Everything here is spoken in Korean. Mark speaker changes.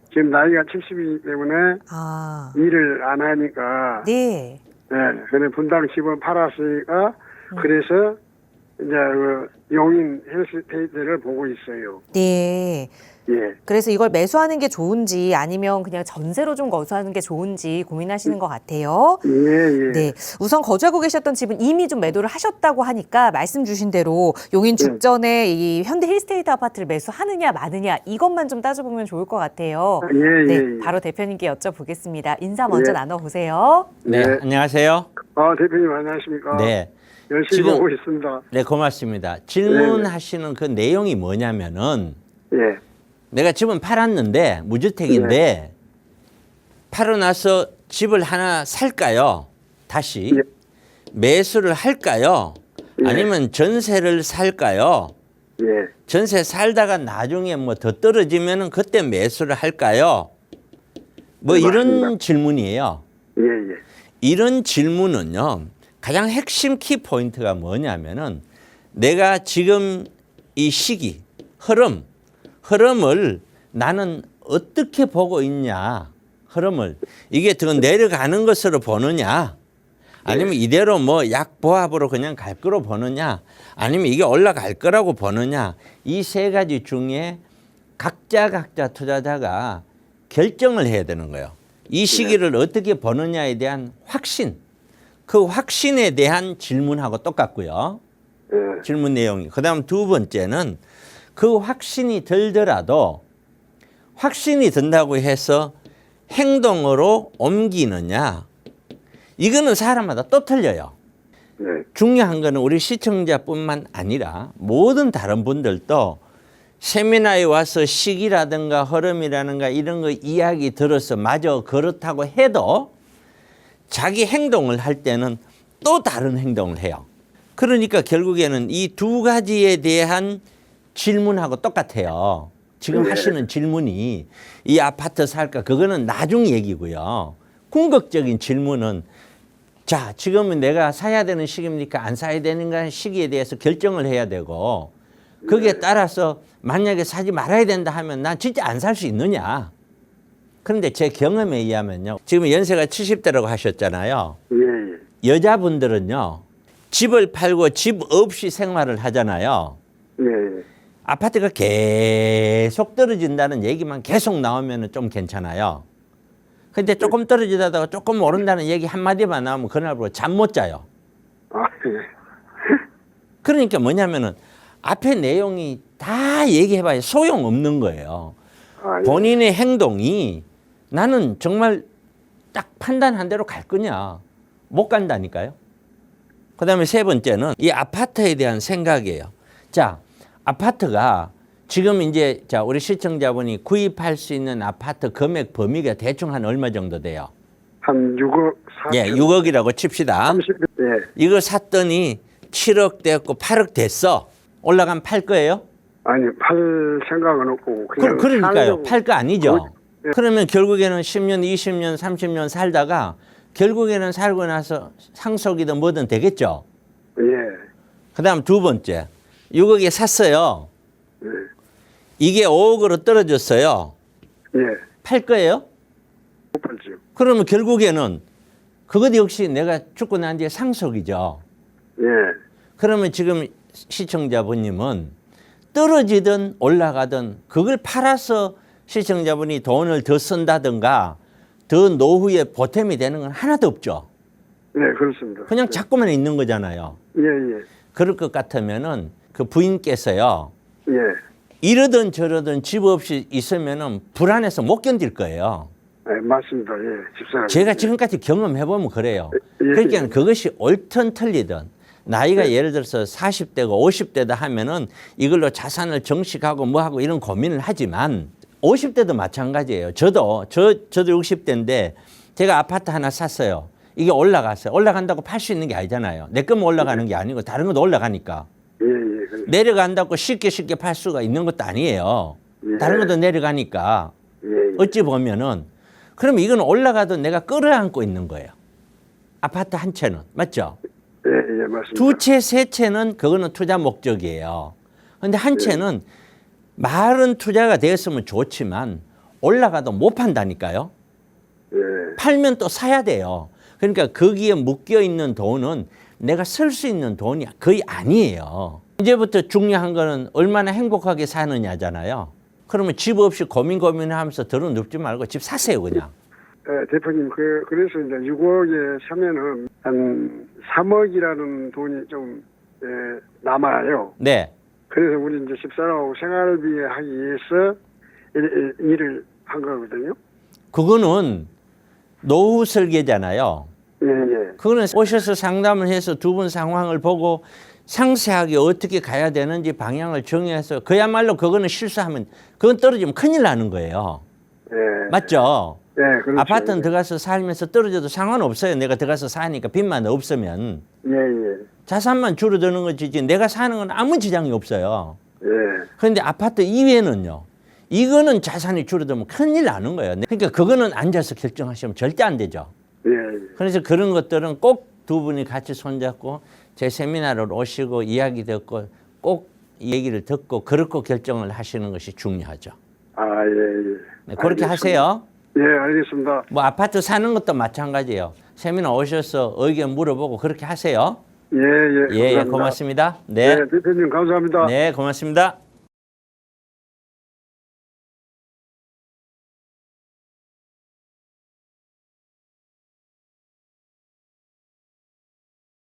Speaker 1: 지금 나이가 70이기 때문에
Speaker 2: 아,
Speaker 1: 일을 안 하니까
Speaker 2: 네.
Speaker 1: 네, 그래 분당 집을 팔았으니까 그래서 이제 그 용인 헬스테이트를 보고 있어요.
Speaker 2: 네.
Speaker 1: 예.
Speaker 2: 그래서 이걸 매수하는 게 좋은지 아니면 그냥 전세로 좀 거주하는 게 좋은지 고민하시는 것 같아요.
Speaker 1: 예, 예.
Speaker 2: 네. 우선 거주하고 계셨던 집은 이미 좀 매도를 하셨다고 하니까 말씀 주신 대로 용인 죽전에 이 현대 힐스테이트 아파트를 매수하느냐 마느냐 이것만 좀 따져보면 좋을 것 같아요.
Speaker 1: 예,
Speaker 2: 네.
Speaker 1: 예, 예.
Speaker 2: 바로 대표님께 여쭤보겠습니다. 인사 먼저
Speaker 1: 예.
Speaker 2: 나눠보세요.
Speaker 3: 네,
Speaker 1: 네.
Speaker 3: 안녕하세요.
Speaker 1: 대표님 안녕하십니까?
Speaker 3: 네.
Speaker 1: 열심히
Speaker 3: 지금-
Speaker 1: 보고 있습니다.
Speaker 3: 네, 고맙습니다. 질문하시는 그 내용이 뭐냐면은
Speaker 1: 예.
Speaker 3: 내가 집은 팔았는데 무주택인데 팔고 나서 집을 하나 살까요? 다시
Speaker 1: 예.
Speaker 3: 매수를 할까요?
Speaker 1: 예.
Speaker 3: 아니면 전세를 살까요?
Speaker 1: 예.
Speaker 3: 전세 살다가 나중에 뭐 더 떨어지면은 그때 매수를 할까요? 뭐
Speaker 1: 네,
Speaker 3: 이런
Speaker 1: 맞습니다.
Speaker 3: 질문이에요.
Speaker 1: 예, 예.
Speaker 3: 이런 질문은요, 가장 핵심 키 포인트가 뭐냐면은 내가 지금 이 시기, 흐름을 나는 어떻게 보고 있냐, 흐름을. 이게 더 내려가는 것으로 보느냐, 아니면 이대로 뭐 약보합으로 그냥 갈 거로 보느냐, 아니면 이게 올라갈 거라고 보느냐, 이 세 가지 중에 각자 투자자가 결정을 해야 되는 거예요. 이 시기를 어떻게 보느냐에 대한 확신, 그 확신에 대한 질문하고 똑같고요.
Speaker 1: 예.
Speaker 3: 질문 내용이. 그다음 두 번째는 그 확신이 들더라도 확신이 든다고 해서 행동으로 옮기느냐, 이거는 사람마다 또 틀려요.
Speaker 1: 네.
Speaker 3: 중요한 거는 우리 시청자뿐만 아니라 모든 다른 분들도 세미나에 와서 시기라든가 흐름이라든가 이런 거 이야기 들어서 마저 그렇다고 해도 자기 행동을 할 때는 또 다른 행동을 해요. 그러니까 결국에는 이 두 가지에 대한 질문하고 똑같아요. 지금
Speaker 1: 네.
Speaker 3: 하시는 질문이 이 아파트 살까, 그거는 나중 얘기고요. 궁극적인 질문은 자, 지금은 내가 사야 되는 시기입니까? 안 사야 되는가 시기에 대해서 결정을 해야 되고, 거기에 따라서 만약에 사지 말아야 된다 하면 난 진짜 안 살 수 있느냐. 그런데 제 경험에 의하면요, 지금 연세가 70대라고 하셨잖아요.
Speaker 1: 예, 예.
Speaker 3: 여자분들은요, 집을 팔고 집 없이 생활을 하잖아요.
Speaker 1: 예, 예.
Speaker 3: 아파트가 계속 떨어진다는 얘기만 계속 나오면 좀 괜찮아요. 근데 조금 떨어지다가 조금 오른다는 얘기 한마디만 나오면 그날부터 잠 못 자요.
Speaker 1: 예.
Speaker 3: 그러니까 뭐냐면은 앞에 내용이 다 얘기해봐야 소용없는 거예요.
Speaker 1: 예.
Speaker 3: 본인의 행동이 나는 정말 딱 판단한 대로 갈 거냐, 못 간다니까요. 그 다음에 세 번째는 이 아파트에 대한 생각이에요. 자, 아파트가 지금 이제 자, 우리 시청자분이 구입할 수 있는 아파트 금액 범위가 대충 한 얼마 정도 돼요?
Speaker 1: 한 6억 4천.
Speaker 3: 예, 6억이라고 칩시다.
Speaker 1: 30. 예.
Speaker 3: 이거 샀더니 7억 됐고 8억 됐어. 올라가면 팔 거예요?
Speaker 1: 아니 팔 생각은 없고 그냥
Speaker 3: 그러니까요.
Speaker 1: 살려고.
Speaker 3: 팔 거 아니죠.
Speaker 1: 예.
Speaker 3: 그러면 결국에는 10년, 20년, 30년 살다가 결국에는 살고 나서 상속이든 뭐든 되겠죠.
Speaker 1: 예.
Speaker 3: 그다음 두 번째, 6억에 샀어요.
Speaker 1: 예.
Speaker 3: 이게 5억으로 떨어졌어요.
Speaker 1: 예.
Speaker 3: 팔 거예요?
Speaker 1: 못 팔죠.
Speaker 3: 그러면 결국에는 그것 역시 내가 죽고 난 뒤에 상속이죠.
Speaker 1: 예.
Speaker 3: 그러면 지금 시청자분님은 떨어지든 올라가든 그걸 팔아서 시청자분이 돈을 더 쓴다든가 더 노후에 보탬이 되는 건 하나도 없죠.
Speaker 1: 네, 그렇습니다.
Speaker 3: 그냥 자꾸만 있는 거잖아요.
Speaker 1: 예, 예.
Speaker 3: 그럴 것 같으면은 그 부인께서요,
Speaker 1: 예.
Speaker 3: 이러든 저러든 집 없이 있으면은 불안해서 못 견딜 거예요.
Speaker 1: 예, 맞습니다. 예, 집사람.
Speaker 3: 제가 지금까지 경험해보면 그래요.
Speaker 1: 예,
Speaker 3: 그러니까
Speaker 1: 예.
Speaker 3: 그것이 옳든 틀리든 나이가 예를 들어서 40대고 50대다 하면은 이걸로 자산을 정식하고 뭐하고 이런 고민을 하지만 50대도 마찬가지예요. 저도 60대인데 제가 아파트 하나 샀어요. 이게 올라갔어요. 올라간다고 팔 수 있는 게 아니잖아요. 내 것만 올라가는 게 아니고 다른 것도 올라가니까.
Speaker 1: 예, 예. 그래.
Speaker 3: 내려간다고 쉽게 팔 수가 있는 것도 아니에요.
Speaker 1: 예.
Speaker 3: 다른 것도 내려가니까.
Speaker 1: 예, 예.
Speaker 3: 어찌 보면은 그럼 이건 올라가도 내가 끌어안고 있는 거예요. 아파트 한 채는. 맞죠?
Speaker 1: 예, 예, 맞습니다.
Speaker 3: 두 채, 세 채는 그거는 투자 목적이에요. 근데 한 채는 말은 투자가 되었으면 좋지만 올라가도 못 판다니까요.
Speaker 1: 예.
Speaker 3: 팔면 또 사야 돼요. 그러니까 거기에 묶여 있는 돈은 내가 쓸 수 있는 돈이 거의 아니에요. 이제부터 중요한 거는 얼마나 행복하게 사느냐잖아요. 그러면 집 없이 고민하면서 들어 눕지 말고 집 사세요, 그냥.
Speaker 1: 대표님, 그래서 이제 6억에 사면은 한 3억이라는 돈이 좀 남아요.
Speaker 3: 네.
Speaker 1: 그래서 우리 이제 집사람하고 생활비 하기 위해서 일을 한 거거든요.
Speaker 3: 그거는 노후 설계잖아요.
Speaker 1: 예, 예.
Speaker 3: 그거는 오셔서 상담을 해서 두 분 상황을 보고 상세하게 어떻게 가야 되는지 방향을 정해서 그야말로 그거는 실수하면 그건 떨어지면 큰일 나는 거예요.
Speaker 1: 예.
Speaker 3: 맞죠?
Speaker 1: 예, 그렇죠.
Speaker 3: 아파트는 들어가서 살면서 떨어져도 상관없어요. 내가 들어가서 사니까 빚만 없으면.
Speaker 1: 예, 예.
Speaker 3: 자산만 줄어드는 거지 내가 사는 건 아무 지장이 없어요.
Speaker 1: 예.
Speaker 3: 그런데 아파트 이외에는요. 이거는 자산이 줄어들면 큰일 나는 거예요. 그러니까 그거는 앉아서 결정하시면 절대 안 되죠.
Speaker 1: 예.
Speaker 3: 그래서 그런 것들은 꼭 두 분이 같이 손잡고 제 세미나를 오시고 이야기 듣고 꼭 얘기를 듣고 그렇고 결정을 하시는 것이 중요하죠.
Speaker 1: 아, 예, 예.
Speaker 3: 네, 그렇게
Speaker 1: 알겠습니다.
Speaker 3: 하세요.
Speaker 1: 예, 알겠습니다.
Speaker 3: 뭐 아파트 사는 것도 마찬가지예요. 세미나 오셔서 의견 물어보고 그렇게 하세요.
Speaker 1: 예, 예.
Speaker 3: 예,
Speaker 1: 감사합니다.
Speaker 3: 고맙습니다.
Speaker 1: 네,
Speaker 3: 네.
Speaker 1: 대표님 감사합니다.
Speaker 3: 네, 고맙습니다.